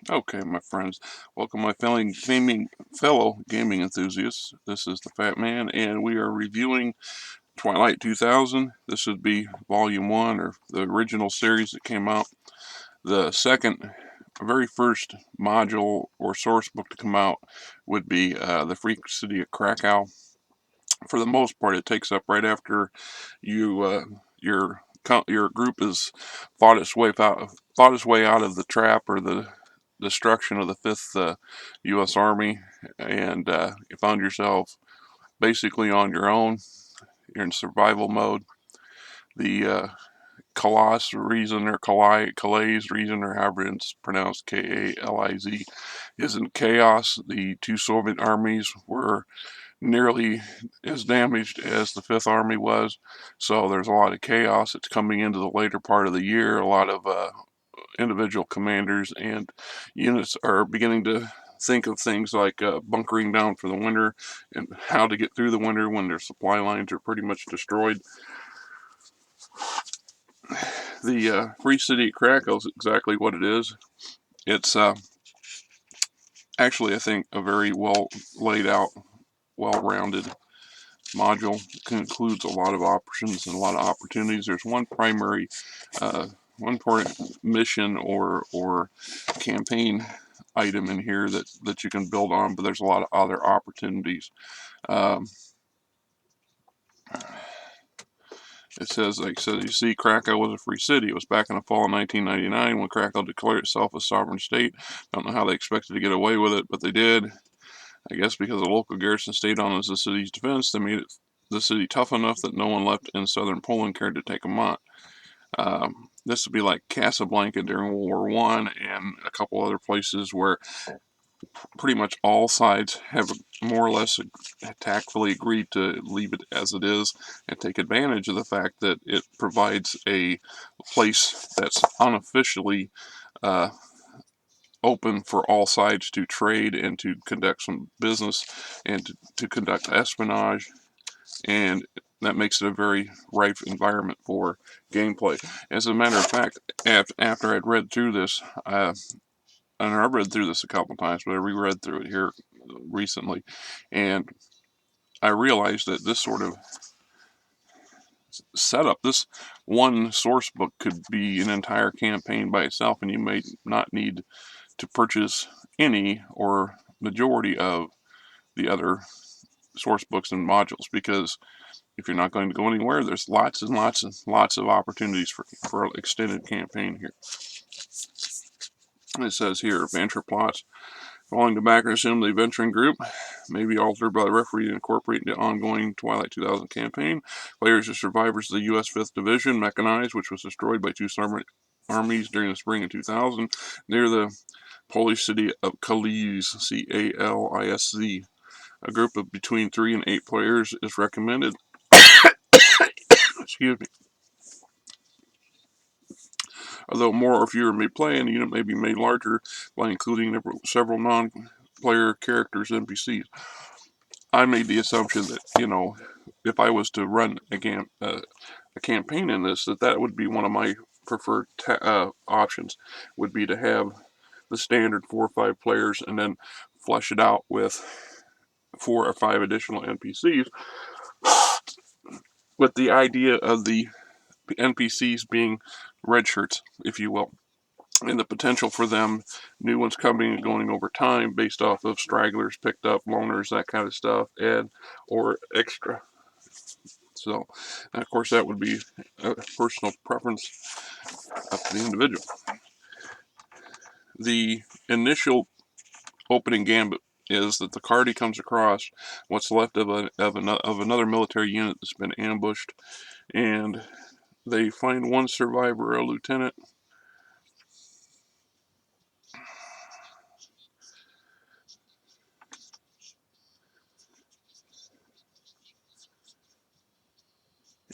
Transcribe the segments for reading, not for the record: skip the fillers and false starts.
Okay, my friends, welcome my fellow gaming enthusiasts. This is the Fat Man, and we are reviewing Twilight 2000. This would be Volume 1, or the original series that came out. The very first module or source book to come out would be The Free City of Krakow. For the most part, it takes up right after your group has fought its way out of the trap or the destruction of the Fifth U.S. Army, and you found yourself basically on your own. You're in survival mode. The Calais region, or however it's pronounced, Kaliz, is in chaos. The two Soviet armies were nearly as damaged as the Fifth Army was, so there's a lot of chaos. It's coming into the later part of the year. A lot of individual commanders and units are beginning to think of things like bunkering down for the winter and how to get through the winter when their supply lines are pretty much destroyed. The Free City of Krakow is exactly what it is. It's actually, I think, a very well laid out, well-rounded module. It includes a lot of options and a lot of opportunities. There's uh, one important mission or campaign item in here that you can build on, but there's a lot of other opportunities. Um, It says, like I said, you see, Krakow was a free city. It was back in the fall of 1999 when Krakow declared itself a sovereign state. Don't know how they expected to get away with it, but they did. I guess because the local garrison stayed on as the city's defense, they made the city tough enough that no one left in southern Poland cared to take them on. This would be like Casablanca during World War One, and a couple other places where pretty much all sides have more or less tactfully agreed to leave it as it is and take advantage of the fact that it provides a place that's unofficially uh, open for all sides to trade and to conduct some business and to conduct espionage, and that makes it a very rife environment for gameplay. As a matter of fact, after I'd read through this, and I've read through this a couple times, but I reread through it here recently, and I realized that this sort of setup, this one source book, could be an entire campaign by itself, and you may not need to purchase any or majority of the other source books and modules, because if you're not going to go anywhere, there's lots and lots and lots of opportunities for an extended campaign here. It says here, adventure plots. Following the backer assumed the adventuring group may be altered by the referee to incorporate the ongoing Twilight 2000 campaign. Players are survivors of the U.S. 5th Division, mechanized, which was destroyed by two Soviet armies during the spring of 2000 near the Polish city of Kalisz, Kalisz. A group of between 3 and 8 players is recommended. Excuse me. Although more or fewer may play, and the unit may be made larger by including several non-player characters, NPCs. I made the assumption that, if I was to run a campaign in this, that would be one of my preferred options, would be to have the standard 4 or 5 players and then flesh it out with 4 or 5 additional NPCs, with the idea of the NPCs being red shirts, if you will, and the potential for them, new ones coming and going over time based off of stragglers picked up, loners, that kind of stuff, and or extra. So, of course, that would be a personal preference up to the individual. The initial opening gambit is that the card he comes across, what's left of another military unit that's been ambushed, and they find one survivor, a lieutenant.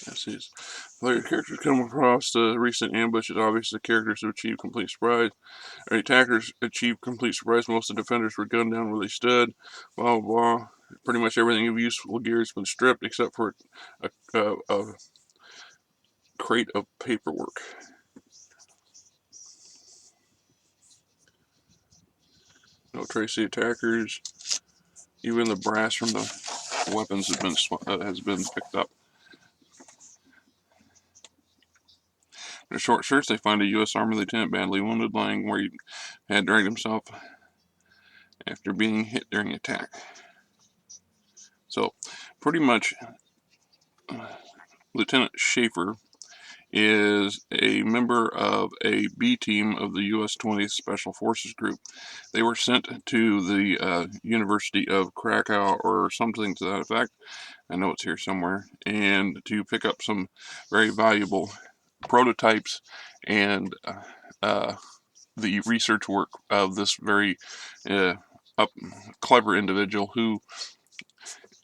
Yes, his player characters come across the recent ambush. It's obvious the characters have achieved complete surprise. The attackers achieved complete surprise. Most of the defenders were gunned down where they stood. Blah, blah, blah. Pretty much everything of useful gear has been stripped except for a crate of paperwork. No trace the attackers. Even the brass from the weapons has been picked up. In a short search, they find a U.S. Army lieutenant badly wounded, lying where he had dragged himself after being hit during attack. So, pretty much, Lieutenant Schaefer is a member of a B team of the U.S. 20th Special Forces Group. They were sent to the University of Krakow or something to that effect. I know it's here somewhere, and to pick up some very valuable prototypes and the research work of this very clever individual who,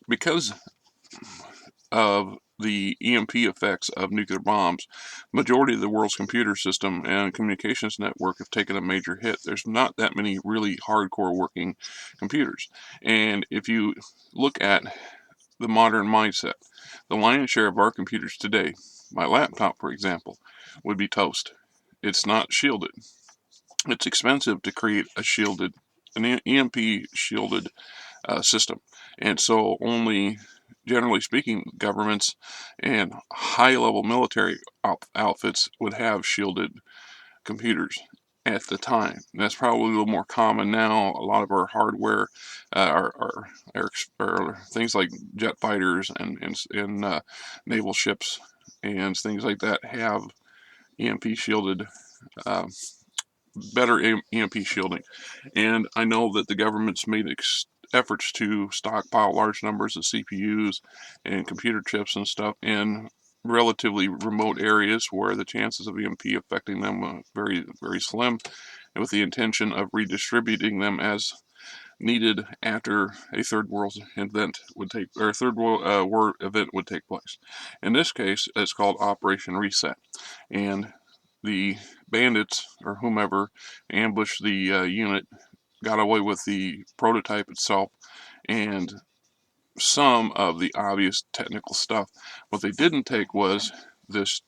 because of the EMP effects of nuclear bombs, majority of the world's computer system and communications network have taken a major hit. There's not that many really hardcore working computers. And if you look at the modern mindset, the lion's share of our computers today, my laptop, for example, would be toast. It's not shielded. It's expensive to create an EMP shielded system. And so only, generally speaking, governments and high-level military outfits would have shielded computers at the time. That's probably a little more common now. A lot of our hardware, are things like jet fighters and naval ships and things like that have EMP shielded, better EMP shielding. And I know that the government's made efforts to stockpile large numbers of CPUs and computer chips and stuff in relatively remote areas where the chances of EMP affecting them are very, very slim, and with the intention of redistributing them as needed after a third world event would take place. In this case, it's called Operation Reset, and the bandits or whomever ambushed the unit, got away with the prototype itself and some of the obvious technical stuff. What they didn't take was this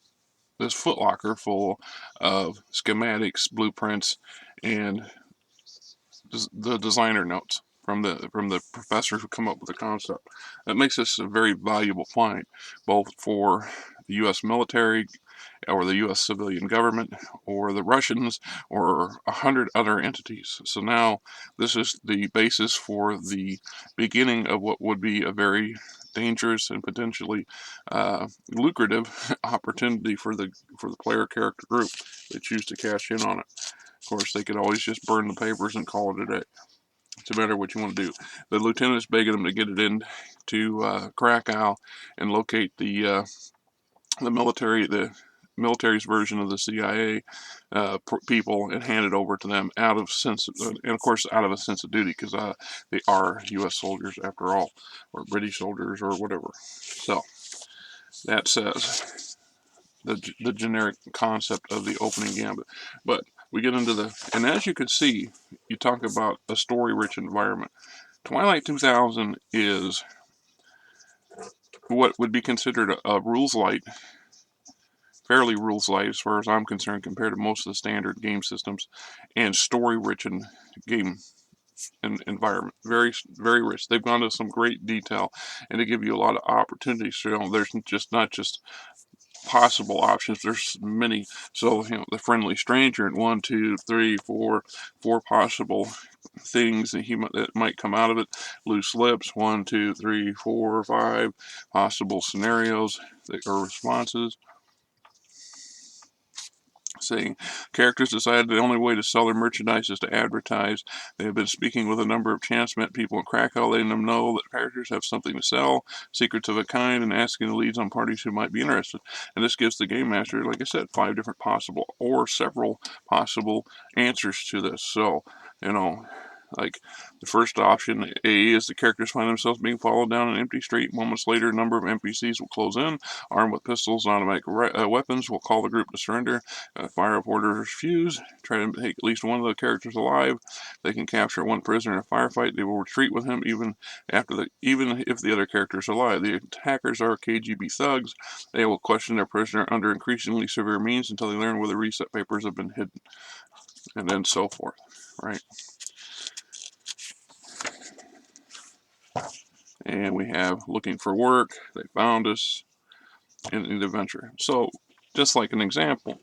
footlocker full of schematics, blueprints, and the designer notes from the professor who come up with the concept. That makes this a very valuable find, both for the U.S. military or the U.S. civilian government or the Russians or 100 other entities. So now this is the basis for the beginning of what would be a very dangerous and potentially lucrative opportunity for the player character group that choose to cash in on it. Of course, they could always just burn the papers and call it a day. It's a matter of what you want to do. The lieutenant's begging them to get it into Krakow and locate the military's version of the CIA people and hand it over to them out of a sense of duty, because they are U.S. soldiers after all, or British soldiers or whatever. So that says the generic concept of the opening gambit. But we get into and as you can see, you talk about a story-rich environment. Twilight 2000 is what would be considered a rules light, fairly rules light as far as I'm concerned, compared to most of the standard game systems, and story-rich in game environment. Very, very rich. They've gone to some great detail, and they give you a lot of opportunities. So there's not just possible options. There's many. So the friendly stranger and 1, 2, 3, 4 possible things that might come out of it. Loose lips, 1, 2, 3, 4, 5 possible scenarios or responses. Saying characters decided the only way to sell their merchandise is to advertise. They have been speaking with a number of chance-met people in Krakow, letting them know that characters have something to sell, secrets of a kind, and asking the leads on parties who might be interested. And this gives the game master, like I said, 5 different possible or several possible answers to this. So, like the first option A is the characters find themselves being followed down an empty street. Moments later, a number of NPCs will close in, armed with pistols and automatic weapons, will call the group to surrender. Fire up orders fuse. Try to take at least one of the characters alive. They can capture one prisoner in a firefight. They will retreat with him even if the other character is alive. The attackers are KGB thugs. They will question their prisoner under increasingly severe means until they learn where the reset papers have been hidden, and then so forth. Right. And we have looking for work. They found us in the adventure. So just like an example,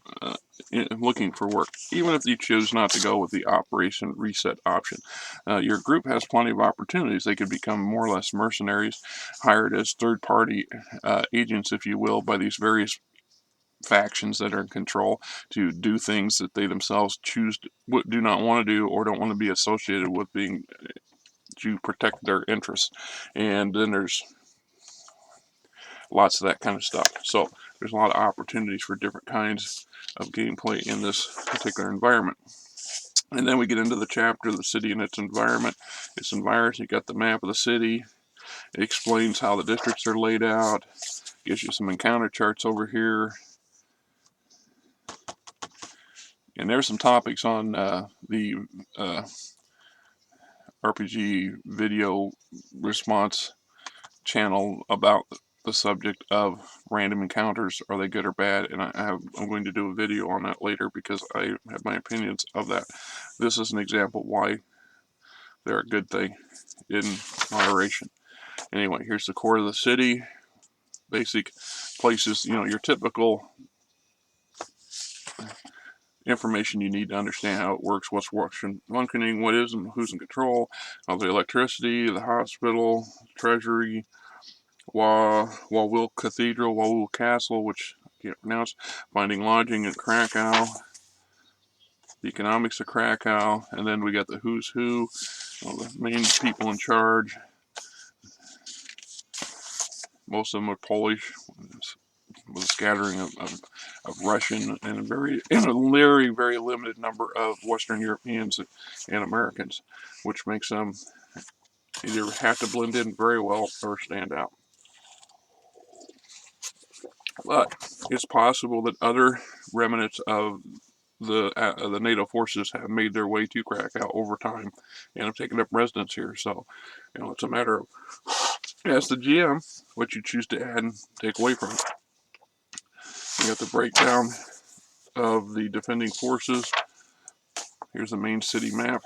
looking for work, even if you choose not to go with the Operation Reset option, your group has plenty of opportunities. They could become more or less mercenaries, hired as third-party agents, if you will, by these various factions that are in control to do things that they themselves do not want to do or don't want to be associated with, being to protect their interests. And then there's lots of that kind of stuff. So there's a lot of opportunities for different kinds of gameplay in this particular environment. And then we get into the chapter, the city and its environment. Its environs, you got the map of the city. It explains how the districts are laid out. Gives you some encounter charts over here. And there's some topics on the RPG video response channel about the subject of random encounters. Are they good or bad? And I'm going to do a video on that later because I have my opinions of that. This is an example why they're a good thing in moderation. Anyway, here's the core of the city. Basic places, your typical information you need to understand how it works, what's functioning, what isn't, who's in control of the electricity, the hospital, treasury, Wawil Cathedral, Wawil Castle, which I can't pronounce, finding lodging in Krakow, the economics of Krakow, and then we got the who's who, the main people in charge. Most of them are Polish, with a scattering of Russian and a very limited number of Western Europeans and Americans, which makes them either have to blend in very well or stand out. But it's possible that other remnants of the NATO forces have made their way to Krakow over time and have taken up residence here. So, it's a matter of, as the GM, what you choose to add and take away from it. You got the breakdown of the defending forces. Here's the main city map.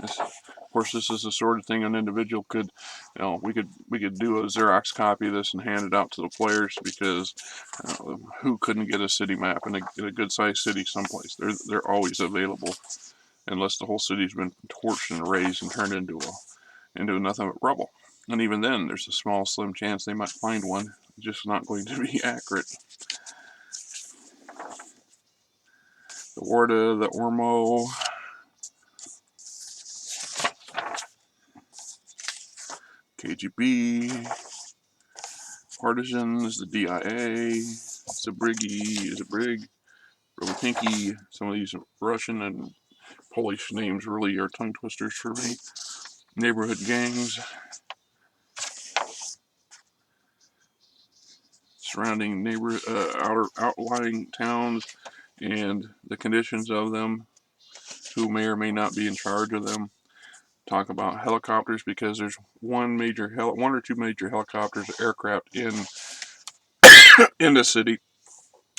Of course, this is the sort of thing an individual could, we could do a Xerox copy of this and hand it out to the players, because who couldn't get a city map in a good sized city someplace? They're always available, unless the whole city's been torched and razed and turned into nothing but rubble. And even then, there's a small, slim chance they might find one, just not going to be accurate. The Warda, the Ormo, KGB, Partisans, the DIA, Zabrig, Robotinky. Some of these Russian and Polish names really are tongue twisters for me. Neighborhood gangs, surrounding outlying towns and the conditions of them, who may or may not be in charge of them. Talk about helicopters, because there's one or two major helicopters, aircraft in the city,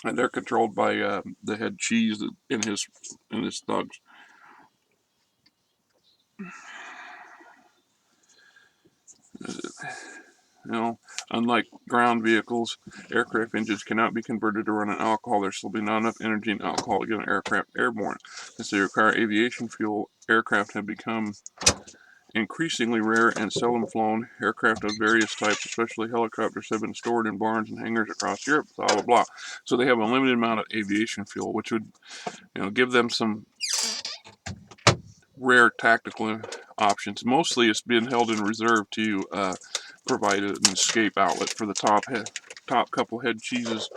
and they're controlled by the head cheese in his thugs. Unlike ground vehicles, aircraft engines cannot be converted to run on alcohol. There will be not enough energy in alcohol to get an aircraft airborne. Since they require aviation fuel, aircraft have become increasingly rare and seldom flown. Aircraft of various types, especially helicopters, have been stored in barns and hangars across Europe, blah, blah, blah. So they have a limited amount of aviation fuel, which would give them some rare tactical options. Mostly it's been held in reserve to provide an escape outlet for the top couple head cheeses.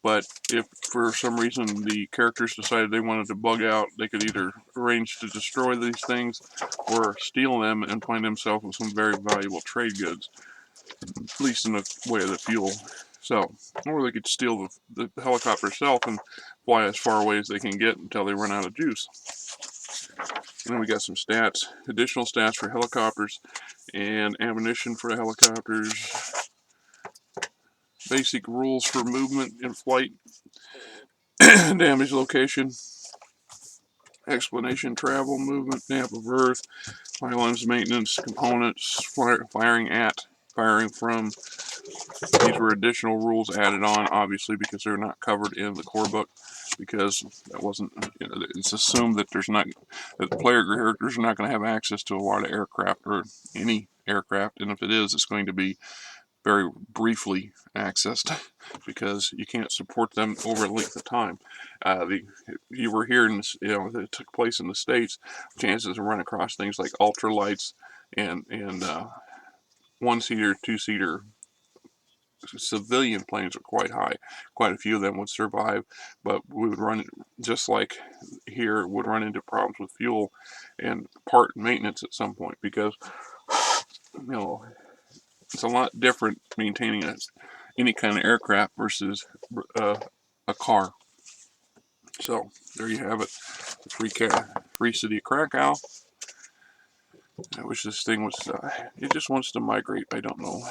But if for some reason the characters decided they wanted to bug out, they could either arrange to destroy these things or steal them and find themselves with some very valuable trade goods, at least in the way of the fuel. So, or they could steal the helicopter itself and fly as far away as they can get until they run out of juice. And then we got some stats, additional stats for helicopters and ammunition for the helicopters. Basic rules for movement in flight, damage location, explanation, travel, movement, map of Earth, pylons, maintenance, components, firing at, firing from. These were additional rules added on, obviously, because they're not covered in the core book, because that wasn't, it's assumed that that the player characters are not going to have access to a lot of aircraft or any aircraft, and if it is, it's going to be very briefly accessed because you can't support them over a length of time. You were here, it took place in the States. Chances to run across things like ultralights and one-seater, two-seater civilian planes are quite high. Quite a few of them would survive, but we would run, just like here, would run into problems with fuel and part maintenance at some point, because it's a lot different maintaining any kind of aircraft versus a car. So there you have it, the free city of Krakow. I wish this thing was, it just wants to migrate. I don't know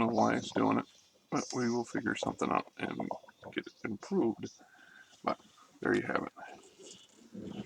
why it's doing it, but we will figure something out and get it improved. But there you have it.